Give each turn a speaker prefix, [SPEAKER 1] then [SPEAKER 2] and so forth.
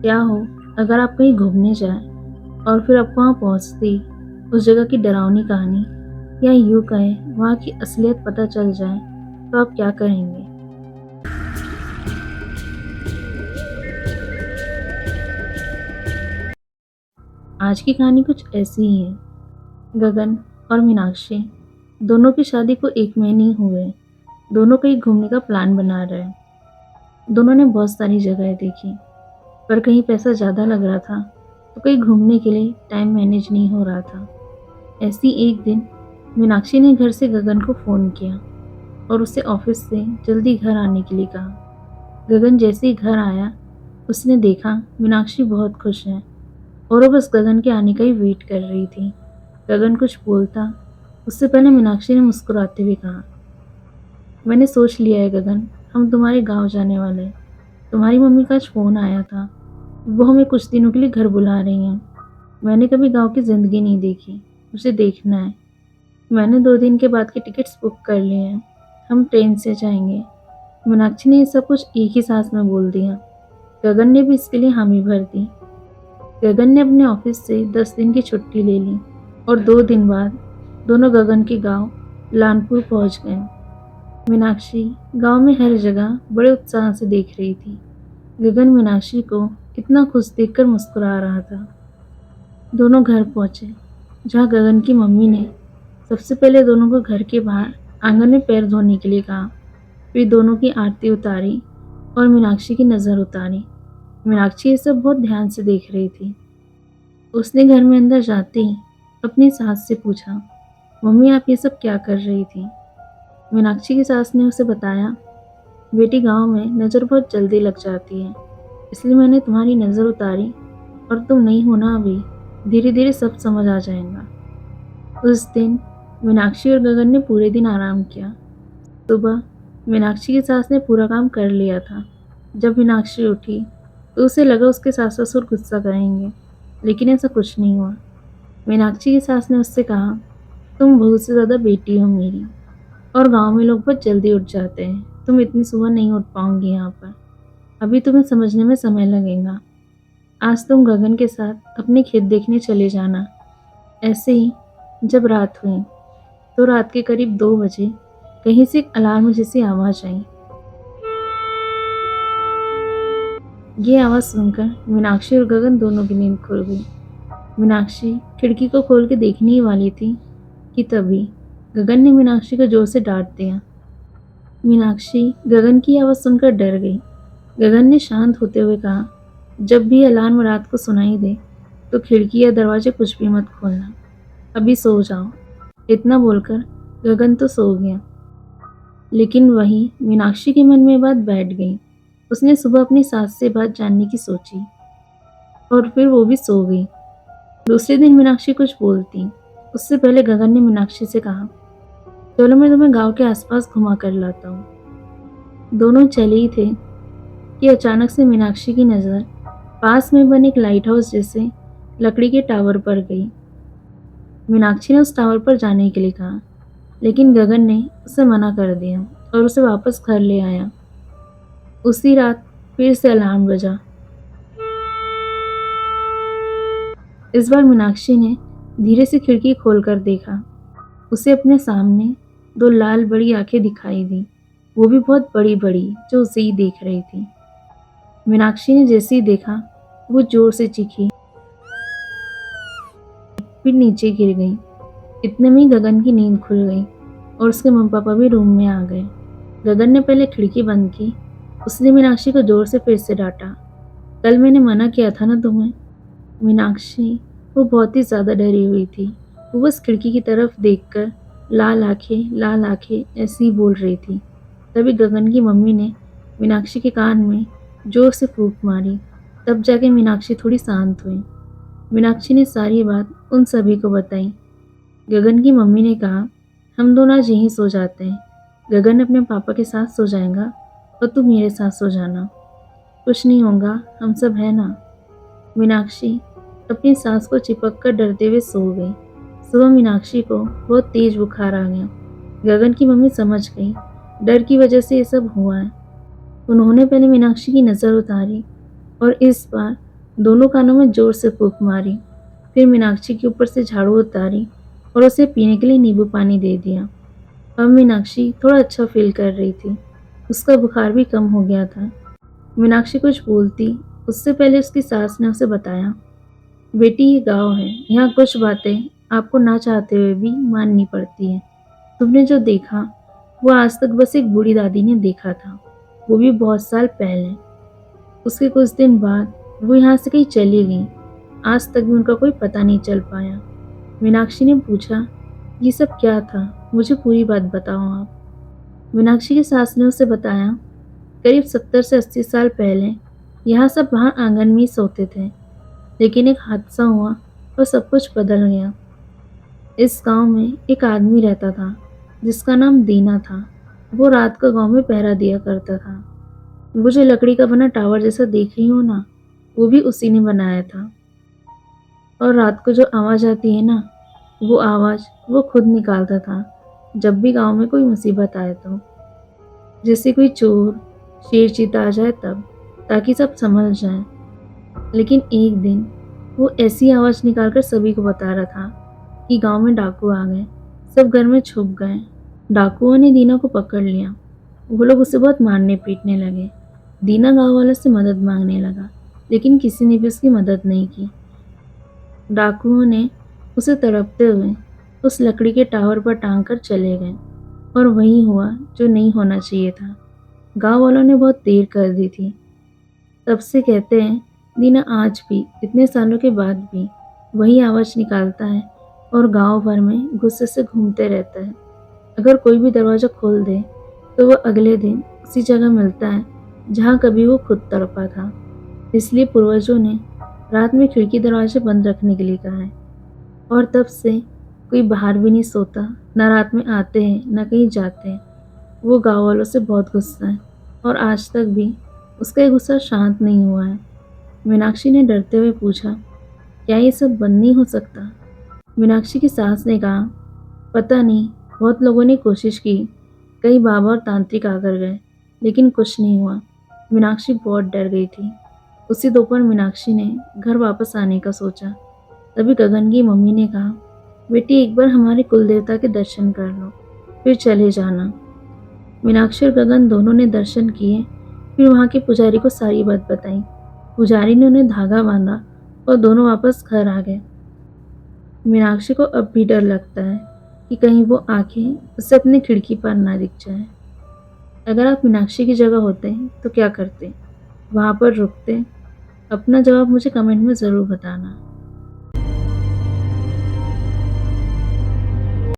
[SPEAKER 1] क्या हो अगर आप कहीं घूमने जाएं और फिर आपको वहाँ पहुँचते ही उस जगह की डरावनी कहानी या यूँ कहें वहाँ की असलियत पता चल जाए तो आप क्या करेंगे? आज की कहानी कुछ ऐसी ही है। गगन और मीनाक्षी दोनों की शादी को 1 महीने ही हुए। दोनों कहीं घूमने का प्लान बना रहे हैं। दोनों ने बहुत सारी जगहें देखी, पर कहीं पैसा ज़्यादा लग रहा था तो कहीं घूमने के लिए टाइम मैनेज नहीं हो रहा था। ऐसी एक दिन मीनाक्षी ने घर से गगन को फ़ोन किया और उसे ऑफिस से जल्दी घर आने के लिए कहा। गगन जैसे ही घर आया, उसने देखा मीनाक्षी बहुत खुश है और वो बस गगन के आने का ही वेट कर रही थी। गगन कुछ बोलता उससे पहले मीनाक्षी ने मुस्कुराते हुए कहा, मैंने सोच लिया है गगन, हम तुम्हारे गांव जाने वाले हैं। तुम्हारी मम्मी का आज फ़ोन आया था, वो हमें कुछ दिनों के लिए घर बुला रही हैं। मैंने कभी गांव की ज़िंदगी नहीं देखी, मुझे देखना है। मैंने 2 दिन के बाद के टिकट्स बुक कर लिए हैं। हम ट्रेन से जाएंगे। मीनाक्षी ने ये सब कुछ एक ही सांस में बोल दिया। गगन ने भी इसके लिए हामी भर दी। गगन ने अपने ऑफिस से 10 दिन की छुट्टी ले ली और 2 दिन बाद दोनों गगन के गांव लानपुर पहुंच गए। मीनाक्षी गांव में हर जगह बड़े उत्साह से देख रही थी। गगन मीनाक्षी को इतना खुश देखकर मुस्कुरा रहा था। दोनों घर पहुंचे, जहां गगन की मम्मी ने सबसे पहले दोनों को घर के बाहर आंगन में पैर धोने के लिए कहा। फिर दोनों की आरती उतारी और मीनाक्षी की नज़र उतारी। मीनाक्षी ये सब बहुत ध्यान से देख रही थी। उसने घर में अंदर जाते ही अपनी सास से पूछा, मम्मी आप ये सब क्या कर रही थी? मीनाक्षी की सास ने उसे बताया, बेटी गांव में नज़र बहुत जल्दी लग जाती है, इसलिए मैंने तुम्हारी नज़र उतारी और तुम नहीं होना अभी, धीरे धीरे सब समझ आ जाएगा। उस दिन मीनाक्षी और गगन ने पूरे दिन आराम किया। सुबह मीनाक्षी की सास ने पूरा काम कर लिया था। जब मीनाक्षी उठी तो उसे लगा उसके सास ससुर गुस्सा करेंगे, लेकिन ऐसा कुछ नहीं हुआ। मीनाक्षी की सास ने उससे कहा, तुम बहू से ज़्यादा बेटी हो मेरी, और गांव में लोग बहुत जल्दी उठ जाते हैं। तुम इतनी सुबह नहीं उठ पाओगी यहाँ पर, अभी तुम्हें समझने में समय लगेगा। आज तुम गगन के साथ अपने खेत देखने चले जाना। ऐसे ही जब रात हुई तो रात के करीब 2 बजे कहीं से एक अलार्म जैसी आवाज़ आई। ये आवाज़ सुनकर मीनाक्षी और गगन दोनों की नींद खुल गई। मीनाक्षी खिड़की को खोल के देखने ही वाली थी कि तभी गगन ने मीनाक्षी को जोर से डांट दिया। मीनाक्षी गगन की आवाज़ सुनकर डर गई। गगन ने शांत होते हुए कहा, जब भी अलार्म रात को सुनाई दे तो खिड़की या दरवाजे कुछ भी मत खोलना, अभी सो जाओ। इतना बोलकर गगन तो सो गया, लेकिन वहीं मीनाक्षी के मन में बात बैठ गई। उसने सुबह अपनी सास से बात जानने की सोची और फिर वो भी सो गई। दूसरे दिन मीनाक्षी कुछ बोलती उससे पहले गगन ने मीनाक्षी से कहा, चलो मैं तुम्हें गांव के आसपास घुमा कर लाता हूँ। दोनों चले ही थे कि अचानक से मीनाक्षी की नज़र पास में बने एक लाइट हाउस जैसे लकड़ी के टावर पर गई। मीनाक्षी ने उस टावर पर जाने के लिए कहा, लेकिन गगन ने उसे मना कर दिया और उसे वापस घर ले आया। उसी रात फिर से अलार्म बजा। इस बार मीनाक्षी ने धीरे से खिड़की खोलकर देखा। उसे अपने सामने 2 लाल बड़ी आंखें दिखाई दी, वो भी बहुत बड़ी बड़ी, जो उसे ही देख रही थी। मीनाक्षी ने जैसे ही देखा वो जोर से चीखी, फिर नीचे गिर गई। इतने में ही गगन की नींद खुल गई और उसके मम्मी पापा भी रूम में आ गए। गगन ने पहले खिड़की बंद की। उसने मीनाक्षी को जोर से फिर से डांटा, कल मैंने मना किया था ना तुम्हें। मीनाक्षी वो बहुत ही ज़्यादा डरी हुई थी। वो बस खिड़की की तरफ देखकर लाल आंखें ऐसी ही बोल रही थी। तभी गगन की मम्मी ने मीनाक्षी के कान में जोर से फूंक मारी। तब जाके मीनाक्षी थोड़ी शांत हुई। मीनाक्षी ने सारी बात उन सभी को बताई। गगन की मम्मी ने कहा, हम दोनों आज यहीं सो जाते हैं। गगन अपने पापा के साथ सो जाएगा और तू मेरे साथ सो जाना। कुछ नहीं होगा, हम सब है ना। मीनाक्षी अपनी सास को चिपक कर डरते हुए सो गई। सुबह मीनाक्षी को बहुत तेज बुखार आ गया। गगन की मम्मी समझ गई डर की वजह से ये सब हुआ है। उन्होंने पहले मीनाक्षी की नज़र उतारी और इस बार दोनों कानों में जोर से फूंक मारी, फिर मीनाक्षी के ऊपर से झाड़ू उतारी और उसे पीने के लिए नींबू पानी दे दिया। अब मीनाक्षी थोड़ा अच्छा फील कर रही थी। उसका बुखार भी कम हो गया था। मीनाक्षी कुछ बोलती उससे पहले उसकी सास ने उसे बताया, बेटी ये गाँव है, यहाँ कुछ बातें आपको ना चाहते हुए भी माननी पड़ती हैं। तुमने जो देखा वो आज तक बस एक बूढ़ी दादी ने देखा था, वो भी बहुत साल पहले। उसके कुछ दिन बाद वो यहाँ से कहीं चली गई। आज तक भी उनका कोई पता नहीं चल पाया। मीनाक्षी ने पूछा, ये सब क्या था? मुझे पूरी बात बताओ आप। मीनाक्षी की सास ने उसे बताया, करीब 70 से 80 साल पहले यहाँ सब वहाँ आंगन में ही सोते थे, लेकिन एक हादसा हुआ और सब कुछ बदल गया। इस गांव में एक आदमी रहता था जिसका नाम दीना था। वो रात को गांव में पहरा दिया करता था। वो जो लकड़ी का बना टावर जैसा देख रही हो ना, वो भी उसी ने बनाया था। और रात को जो आवाज आती है ना, वो आवाज वो खुद निकालता था जब भी गांव में कोई मुसीबत आए तो, जैसे कोई चोर शेर चीता आ जाए तब, ताकि सब समझ जाए। लेकिन एक दिन वो ऐसी आवाज निकालकर सभी को बता रहा था कि गांव में डाकू आ गए। सब घर में छुप गए। डाकुओं ने दीना को पकड़ लिया। वो लोग उसे बहुत मारने पीटने लगे। दीना गांव वालों से मदद मांगने लगा, लेकिन किसी ने भी उसकी मदद नहीं की। डाकुओं ने उसे तड़पते हुए उस लकड़ी के टावर पर टांग कर चले गए। और वही हुआ जो नहीं होना चाहिए था। गांव वालों ने बहुत देर कर दी थी। तब से कहते हैं दीना आज भी इतने सालों के बाद भी वही आवाज निकालता है और गांव भर में गुस्से से घूमते रहता है। अगर कोई भी दरवाजा खोल दे तो वह अगले दिन उसी जगह मिलता है जहाँ कभी वो खुद तड़पा था। इसलिए पूर्वजों ने रात में खिड़की दरवाजे बंद रखने के लिए कहा है। और तब से कोई बाहर भी नहीं सोता, न रात में आते हैं न कहीं जाते हैं। वो गाँव वालों से बहुत गुस्सा है और आज तक भी उसका ये गुस्सा शांत नहीं हुआ है। मीनाक्षी ने डरते हुए पूछा, क्या ये सब बंद नहीं हो सकता? मीनाक्षी की सास ने कहा, पता नहीं, बहुत लोगों ने कोशिश की, कई बाबा और तांत्रिक आकर गए, लेकिन कुछ नहीं हुआ। मीनाक्षी बहुत डर गई थी। उसी दोपहर मीनाक्षी ने घर वापस आने का सोचा। तभी गगन की मम्मी ने कहा, बेटी एक बार हमारे कुल देवता के दर्शन कर लो, फिर चले जाना। मीनाक्षी और गगन दोनों ने दर्शन किए, फिर वहाँ के पुजारी को सारी बात बताई। पुजारी ने उन्हें धागा बांधा और दोनों वापस घर आ गए। मीनाक्षी को अब भी डर लगता है कि कहीं वो आंखें उसे अपनी खिड़की पर ना दिख जाए। अगर आप मीनाक्षी की जगह होते तो क्या करते? वहाँ पर रुकते? अपना जवाब मुझे कमेंट में ज़रूर बताना।